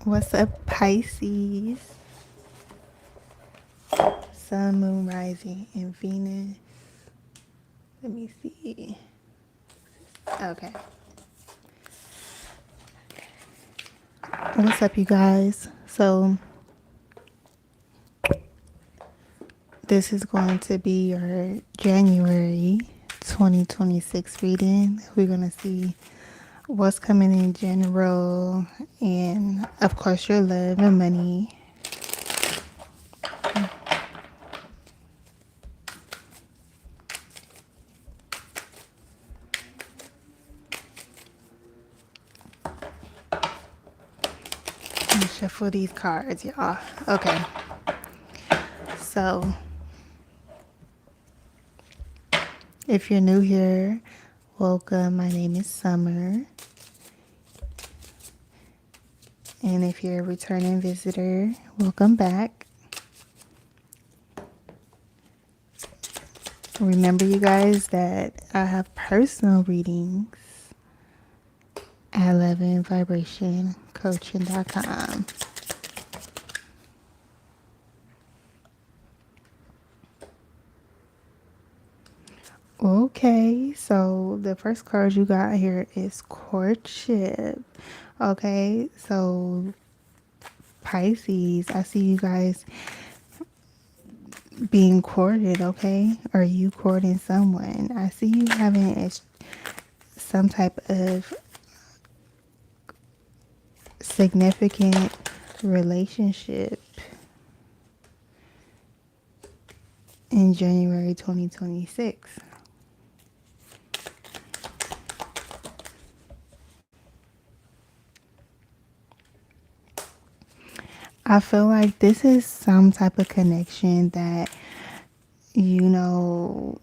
What's up, Pisces? Sun, Moon, Rising, and Venus. Let me see. Okay. What's up, you guys? So, this is going to be your January 2026 reading. We're going to see what's coming in general and, of course, your love and money. Let me shuffle these cards, y'all. Okay. So, if you're new here, welcome. My name is Summer. And if you're a returning visitor, welcome back. Remember, you guys, that I have personal readings at 11vibrationcoaching.com. Okay, so the first card you got here is courtship. Okay, so Pisces, I see you guys being courted, okay? Or you courting someone. I see you having some type of significant relationship in January 2026. I feel like this is some type of connection that, you know,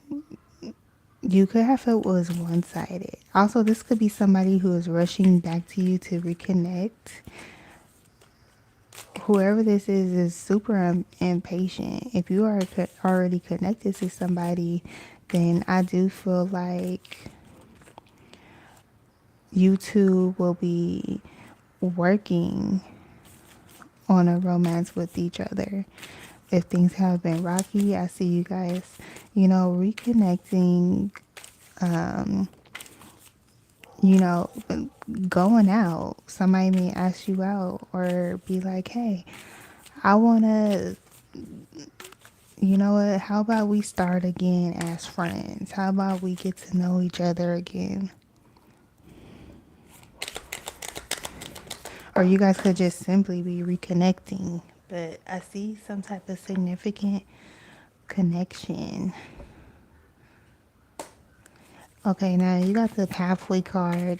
you could have felt was one sided. Also, this could be somebody who is rushing back to you to reconnect. Whoever this is super impatient. If you are already connected to somebody, then I do feel like you two will be working on a romance with each other. If things have been rocky, I see you guys, reconnecting, um, you know, going out. Somebody may ask you out or be like, hey, I want to, you know what, how about we start again as friends? How about we get to know each other again? Or you guys could just simply be reconnecting. But I see some type of significant connection. Okay, now you got the pathway card.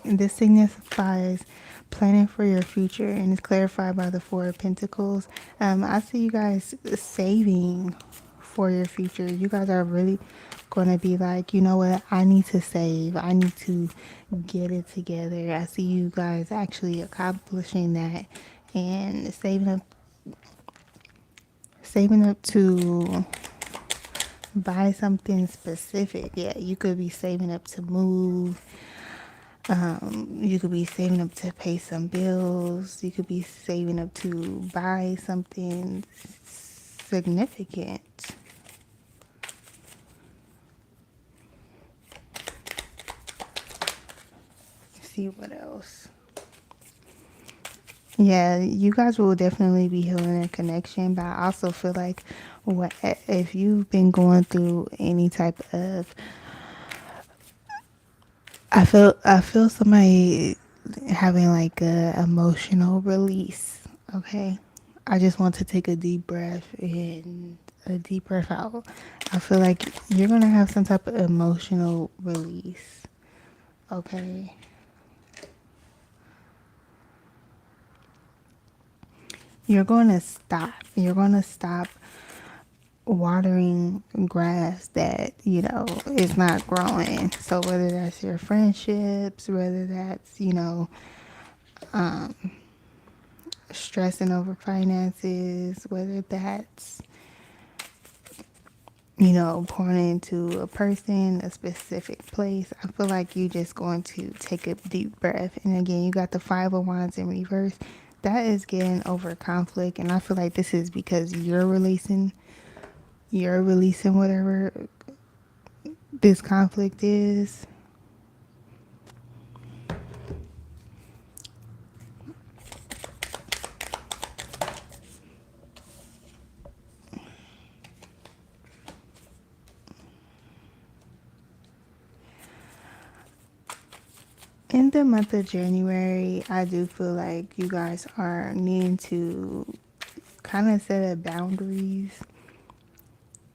This signifies planning for your future and is clarified by the Four of Pentacles. I see you guys saving for your future. You guys are really going to be like, you know what, I need to save. I need to get it together. I see you guys actually accomplishing that and saving up to buy something specific. Yeah, you could be saving up to move. You could be saving up to pay some bills. You could be saving up to buy something significant. Let's see what else. Yeah, you guys will definitely be healing their connection, but I also feel like if you've been going through any type of, I feel somebody having like a emotional release. Okay, I just want to take a deep breath in, a deep breath out. I feel like you're gonna have some type of emotional release. Okay. You're going to stop. You're going to stop watering grass that, is not growing. So whether that's your friendships, whether that's, stressing over finances, whether that's, pouring into a person, a specific place. I feel like you just going to take a deep breath. And again, you got the Five of Wands in reverse. That is getting over conflict. And I feel like this is because you're releasing whatever this conflict is. In the month of January, I do feel like you guys are needing to kind of set up boundaries.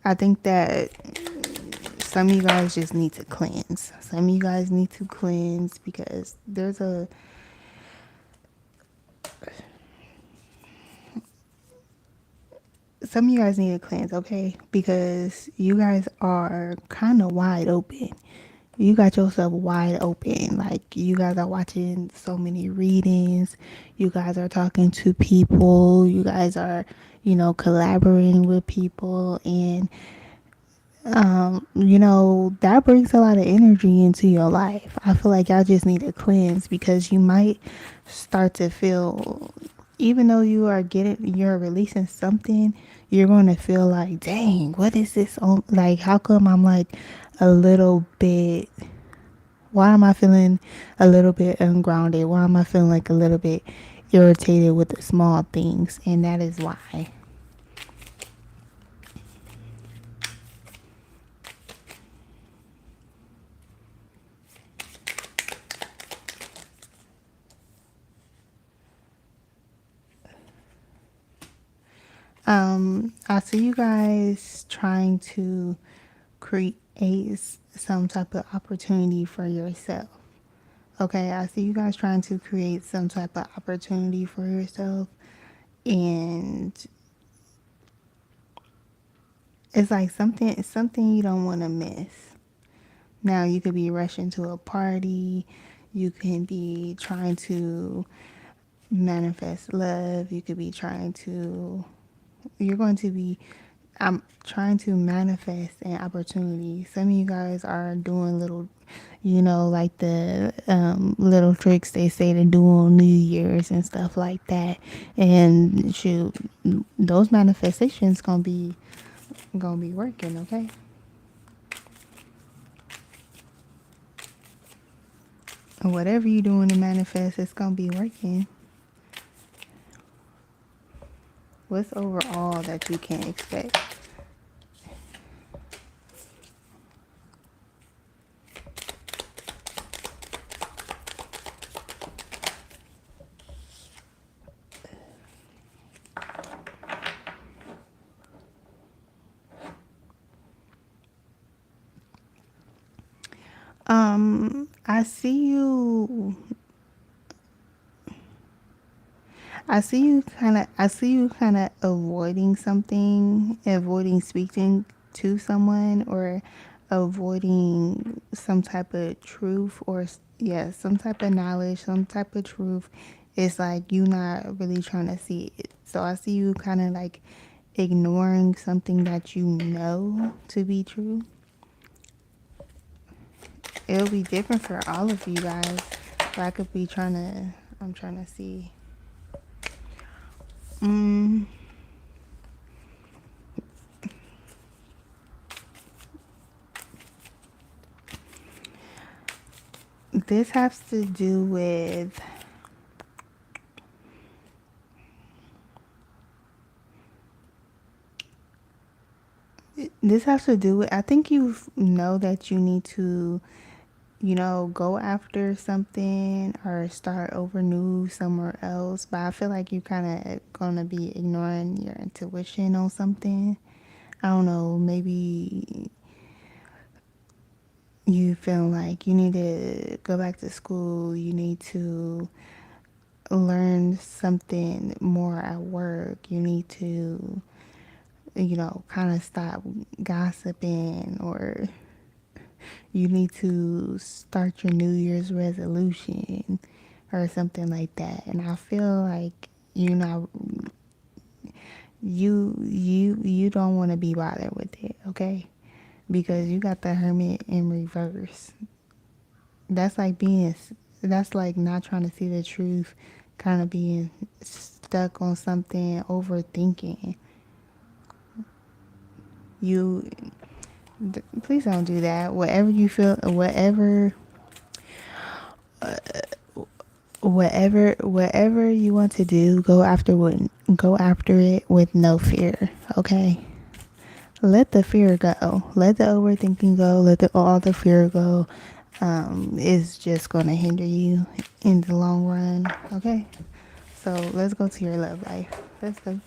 I think that some of you guys just need to cleanse. Some of you guys need to cleanse because some of you guys need to cleanse, okay? Because you guys are kind of wide open. You got yourself wide open. Like, you guys are watching so many readings. You guys are talking to people. You guys are, collaborating with people. And that brings a lot of energy into your life. I feel like y'all just need to cleanse because you might start to feel, even though you're releasing something, you're going to feel like, dang, what is this on? Like, how come I'm like a little bit, why am I feeling a little bit ungrounded? Why am I feeling like a little bit irritated with the small things? And that is why. I see you guys trying to create some type of opportunity for yourself. Okay, I see you guys trying to create some type of opportunity for yourself, and it's like something you don't want to miss. Now, you could be rushing to a party, you can be trying to manifest love, you could be trying to you're going to be I'm trying to manifest an opportunity. Some of you guys are doing little, like the little tricks they say to do on New Year's and stuff like that. And shoot, those manifestations gonna be working. Okay. And whatever you're doing to manifest, it's gonna be working. What's overall that you can't expect? I see you. I see you kind of avoiding something, avoiding speaking to someone, or avoiding some type of truth, or yeah, some type of knowledge, some type of truth. It's like you not really trying to see it. So I see you kind of like ignoring something that you know to be true. It'll be different for all of you guys. But I could be trying to. I'm trying to see. Mm, this has to do with I think you know that you need to, go after something or start over new somewhere else. But I feel like you kind of gonna be ignoring your intuition on something. I don't know, maybe you feel like you need to go back to school, you need to learn something more at work, you need to, kind of stop gossiping, or you need to start your New Year's resolution or something like that. And I feel like you don't want to be bothered with it, okay? because you got the Hermit in reverse. That's like being, that's like not trying to see the truth, kind of being stuck on something, overthinking. You, please don't do that. Whatever you feel, whatever you want to do, go after it with no fear. Okay. Let the fear go. Let the overthinking go. Let all the fear go. It's just going to hinder you in the long run. Okay. So let's go to your love life. Let's go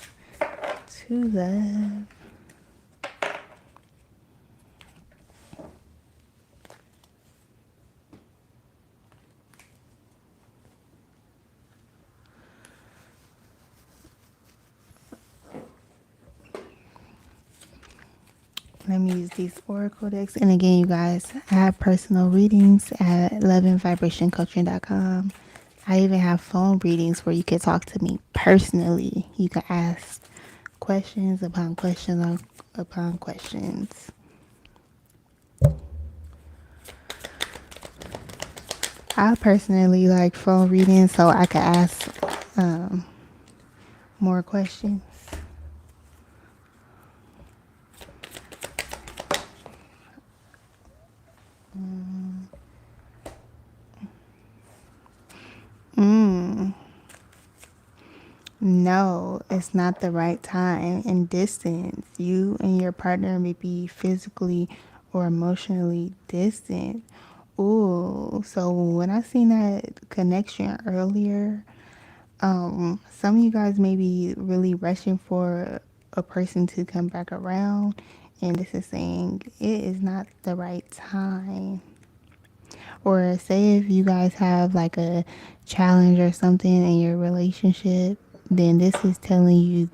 to love. Let me use these oracle decks. And again, you guys, I have personal readings at loveandvibrationcoaching.com. I even have phone readings where you can talk to me personally. You can ask questions upon questions upon questions. I personally like phone readings so I can ask more questions. No, it's not the right time and distance. You and your partner may be physically or emotionally distant. Ooh, so when I seen that connection earlier, some of you guys may be really rushing for a person to come back around, and this is saying it is not the right time. Or say if you guys have like a challenge or something in your relationship, then this is telling you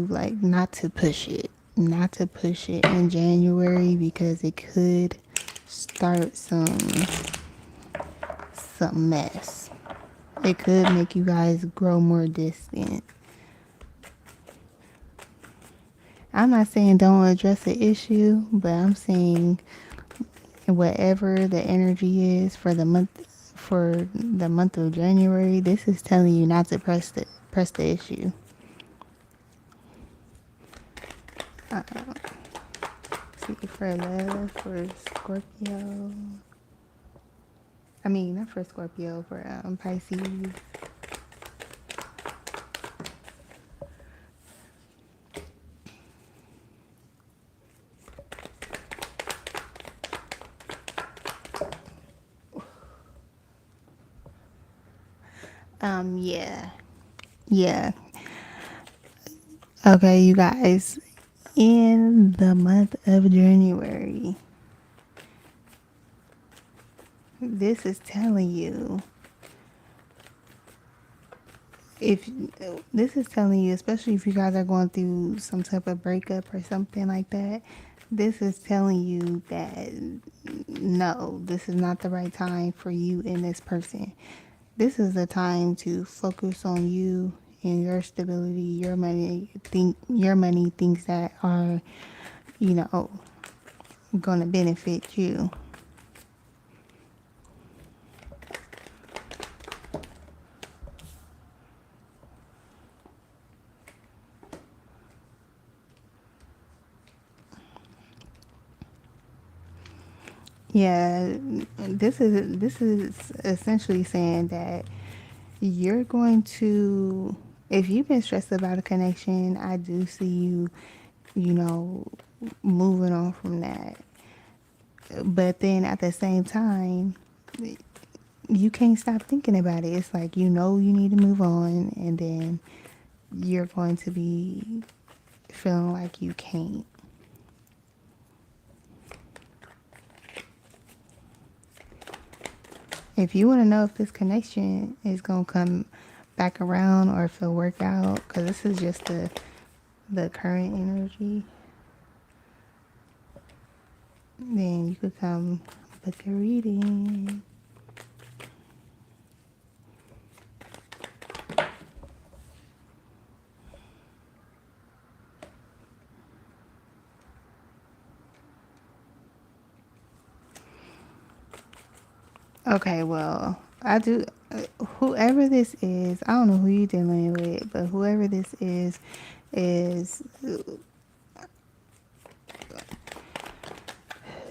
like not to push it in January because it could start some mess. It could make you guys grow more distant. I'm not saying don't address the issue, but I'm saying whatever the energy is for the month of January, this is telling you not to press the issue. See, for love, for Scorpio. I mean, not for Scorpio, for Pisces. Yeah. Yeah. Okay, you guys. In the month of January, this is telling you if this is telling you, especially if you guys are going through some type of breakup or something like that, this is telling you that no, this is not the right time for you and this person. This is the time to focus on you and your stability, your money, things that are, you know, gonna benefit you. Yeah, this is essentially saying that you're going to, if you've been stressed about a connection, I do see you, you know, moving on from that. But then at the same time, you can't stop thinking about it. It's like you know you need to move on, and then you're going to be feeling like you can't. If you want to know if this connection is going to come back around or if it'll work out, because this is just the current energy, then you could come book a reading. Okay, well, I do. Whoever this is, I don't know who you dealing with, but whoever this is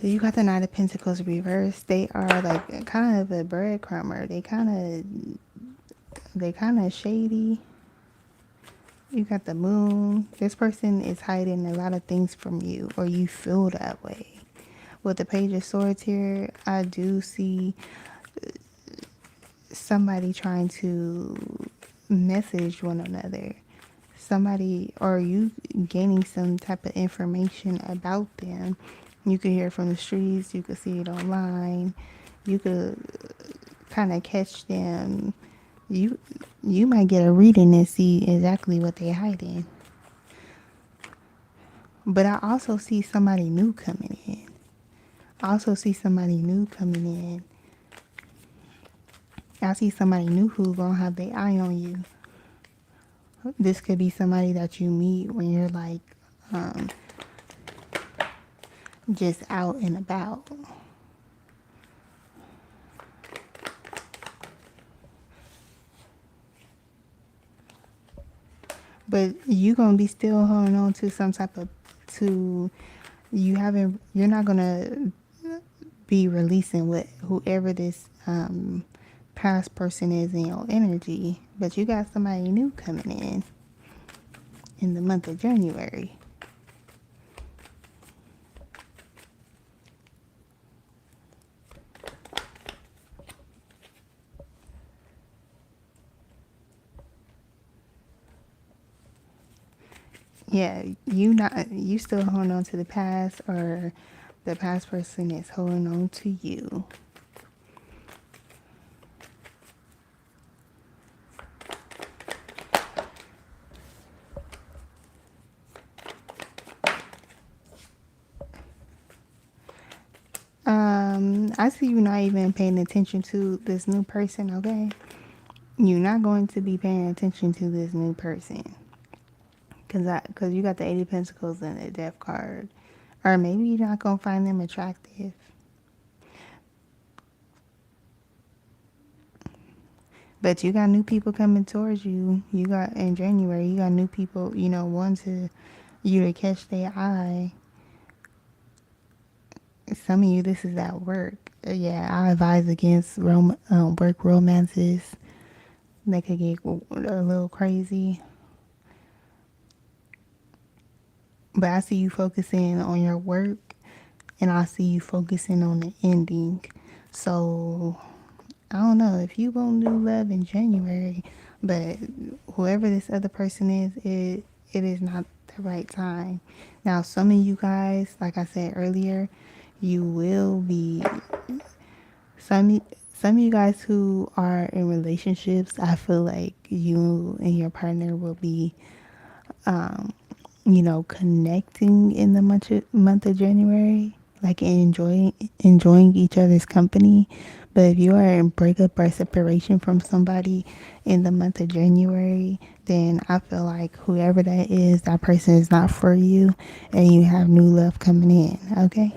you got the Knight of Pentacles reversed. They are like kind of a breadcrumber. They kind of shady. You got the Moon. This person is hiding a lot of things from you, or you feel that way. With the Page of Swords here, I do see somebody trying to message one another. Somebody, or you gaining some type of information about them. You could hear it from the streets, you could see it online, you could kind of catch them. You you might get a reading and see exactly what they're hiding. But I also see somebody new coming in. I also see somebody new coming in. I see somebody new who gonna have their eye on you. This could be somebody that you meet when you're like just out and about. But you gonna be still holding on to some type of to you're not gonna be releasing what whoever this past person is in your energy, but you got somebody new coming in the month of January. Yeah, you still holding on to the past, or the past person is holding on to you. I see you not even paying attention to this new person, okay? You're not going to be paying attention to this new person. Cause you got the 80 Pentacles and the Death card. Or maybe you're not going to find them attractive. But you got new people coming towards you. You got, in January, you got new people, one to you to catch their eye. Some of you, this is at work. Yeah, I advise against work romances. They could get a little crazy. But I see you focusing on your work, and I see you focusing on the ending. So I don't know if you want new love in January, but whoever this other person is, it is not the right time. Now, some of you guys, like I said earlier, you will be some some of you guys who are in relationships. I feel like you and your partner will be connecting in the month of January, like enjoying each other's company. But if you are in breakup or separation from somebody in the month of January, then I feel like whoever that is, that person is not for you, and you have new love coming in. Okay,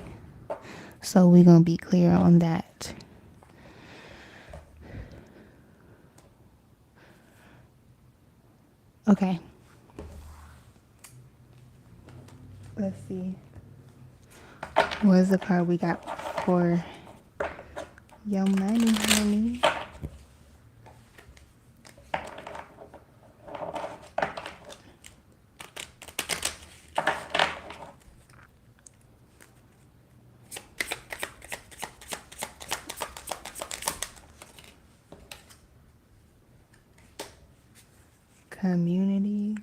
so we're gonna be clear on that. Okay, let's see. What's the card we got for your money, honey? Community.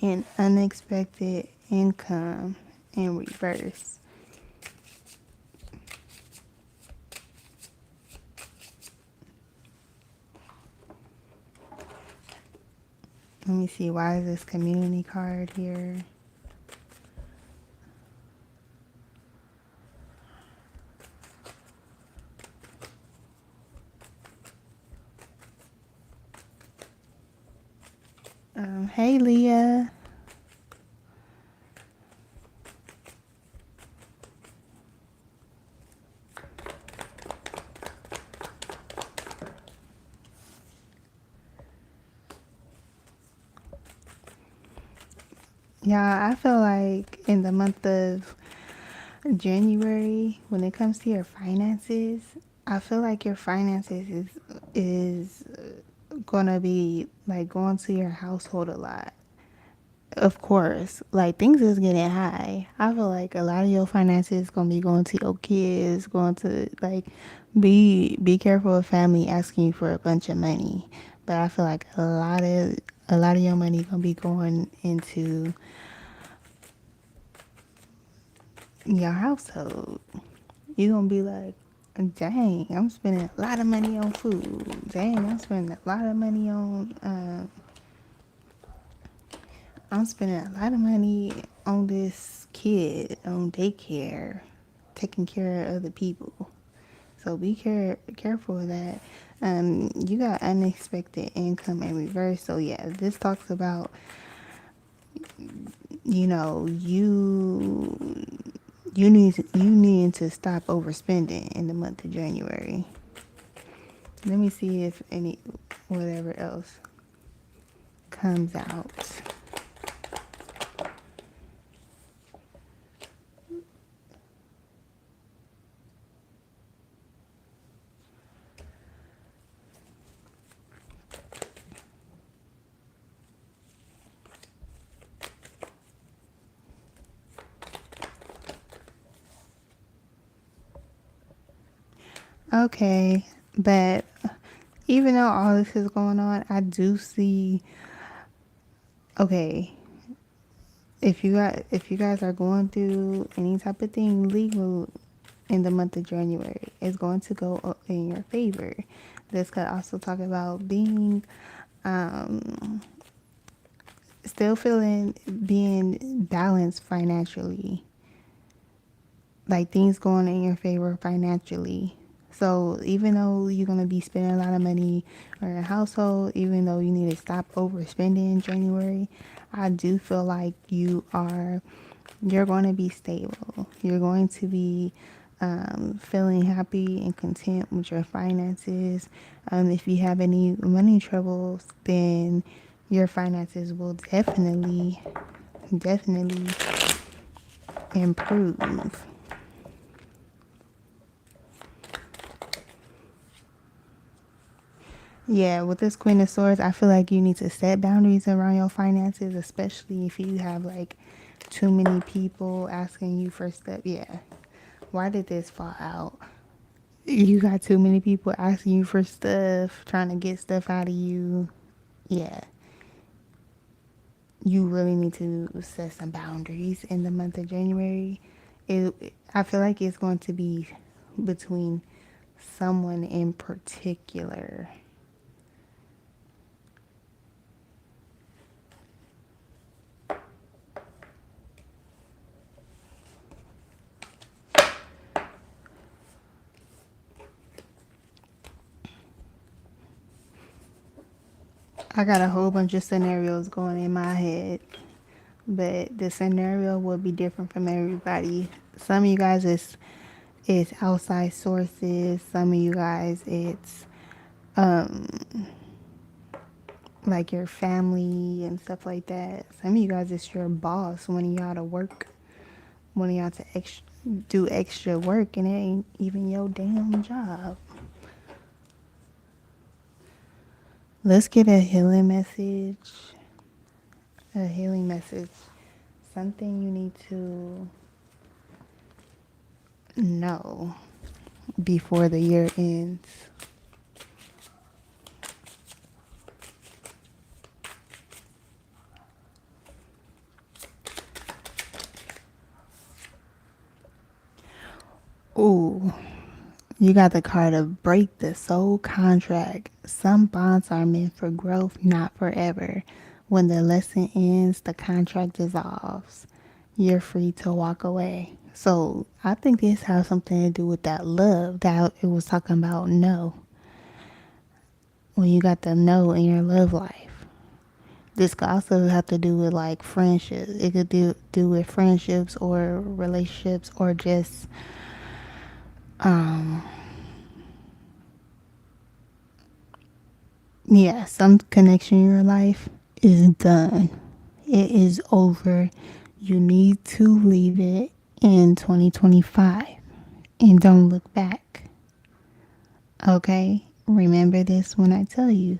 And unexpected income in reverse. Let me see, why is this community card here? Hey Leah. Yeah, I feel like in the month of January, when it comes to your finances, I feel like your finances is gonna be like going to your household a lot. Of course, like things is getting high. I feel like a lot of your finances gonna be going to your kids, going to like be careful of family asking you for a bunch of money. But I feel like a lot of your money gonna be going into your household. You gonna be like, dang, I'm spending a lot of money on food. Dang, I'm spending a lot of money on this kid, on daycare, taking care of other people. So be careful of that. You got unexpected income in reverse. So yeah, this talks about, you know, you need to stop overspending in the month of January. Let me see if any whatever else comes out. Okay, but even though all this is going on, I do see, okay, if you guys are going through any type of thing legal in the month of January, it's going to go up in your favor. This could also talk about being um, still feeling being balanced financially, like things going in your favor financially. So even though you're gonna be spending a lot of money on your household, even though you need to stop overspending in January, I do feel like you're going to be stable. You're going to be feeling happy and content with your finances. If you have any money troubles, then your finances will definitely improve. Yeah, with this Queen of Swords, I feel like you need to set boundaries around your finances, especially if you have like too many people asking you for stuff. Yeah. Why did this fall out? You got too many people asking you for stuff, trying to get stuff out of you. Yeah. You really need to set some boundaries in the month of January. I feel like it's going to be between someone in particular. I got a whole bunch of scenarios going in my head, but the scenario will be different from everybody. Some of you guys is outside sources. Some of you guys it's like your family and stuff like that. Some of you guys it's your boss wanting y'all to work, wanting y'all to do extra work, and it ain't even your damn job. Let's get a healing message. A healing message. Something you need to know before the year ends. Ooh, you got the card of break the soul contract. Some bonds are meant for growth, not forever. When the lesson ends, the contract dissolves. You're free to walk away. So I think this has something to do with that love that it was talking about. No, when you got the no in your love life. This could also have to do with like friendships. It could do with friendships or relationships or just yeah, some connection in your life is done. It is over. You need to leave it in 2025 and don't look back. Okay? Remember this when I tell you,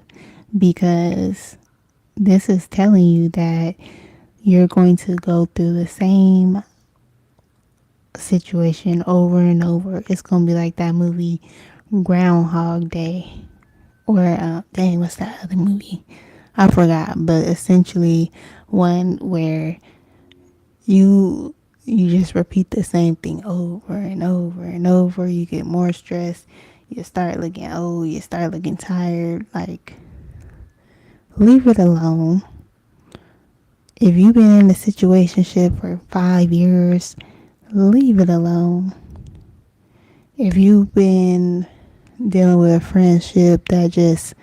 because this is telling you that you're going to go through the same situation over and over. It's going to be like that movie Groundhog Day. Or, dang, what's that other movie? I forgot. But essentially, one where you just repeat the same thing over and over and over. You get more stressed. You start looking old. You start looking tired. Like, leave it alone. If you've been in a situationship for 5 years, leave it alone. If you've been dealing with a friendship that just,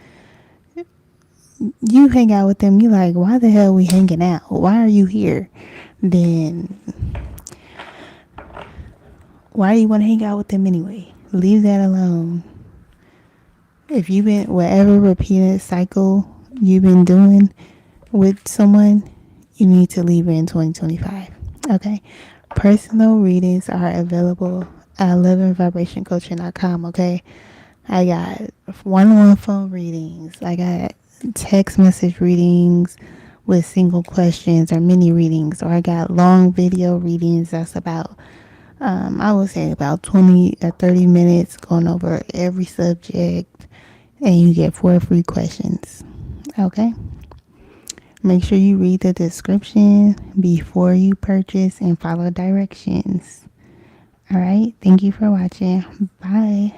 you hang out with them, you like, why the hell are we hanging out? Why are you here? Then why do you want to hang out with them anyway? Leave that alone. If you've been, whatever repeated cycle you've been doing with someone, you need to leave it in 2025. Okay? Personal readings are available at 11vibrationcoaching.com. Okay? I got one-on-one phone readings. I got text message readings with single questions or mini readings. Or I got long video readings that's about, I would say about 20 or 30 minutes going over every subject. And you get 4 free questions. Okay? Make sure you read the description before you purchase and follow directions. All right? Thank you for watching. Bye.